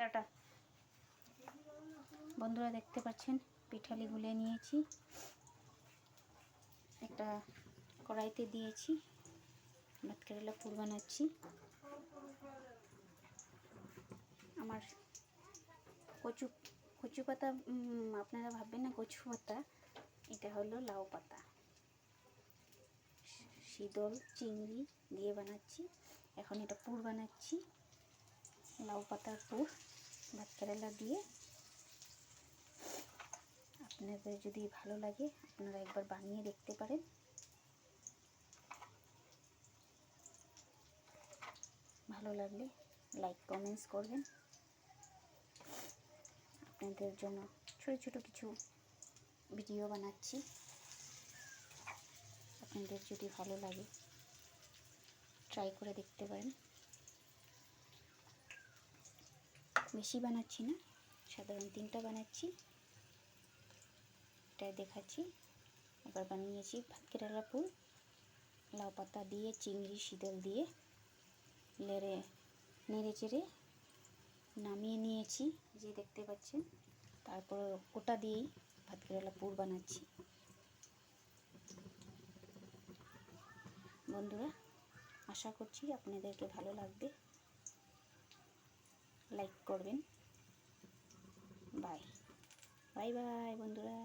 Tata. বন্ধুরা দেখতে পাচ্ছেন পিঠালি গুলে নিয়েছি, একটা কড়াইতে দিয়েছি, ভাত কেরালা পুর বানাচ্ছি। আমার কচু পাতা, আপনারা ভাববেন না কচু পাতা, এটা হলো লাউ পাতা। শীতল চিংড়ি দিয়ে বানাচ্ছি। এখন এটা পুর বানাচ্ছি, লাউ পাতার পুর ভাত কেরালা দিয়ে। আপনাদের যদি ভালো লাগে আপনারা একবার বানিয়ে দেখতে পারেন। ভালো লাগলে লাইক কমেন্টস করবেন। আপনাদের জন্য ছোট ছোট কিছু ভিডিও বানাচ্ছি, আপনাদের যদি ভালো লাগে ট্রাই করে দেখতে পারেন। বেশি বানাচ্ছি না, সাধারণ 3টা বানাচ্ছি, এটাই দেখাচ্ছি। এবার বানিয়েছি ভাত কেরালা পুর, লাউ পাতা দিয়ে চিংড়ি শীতল দিয়ে নেড়ে চেড়ে নামিয়ে নিয়েছি, যে দেখতে পাচ্ছেন। তারপর ওটা দিয়েই ভাত কেরালা পুর বানাচ্ছি। বন্ধুরা আশা করছি আপনাদেরকে ভালো লাগবে, লাইক করবেন। বাই বাই বাই বন্ধুরা।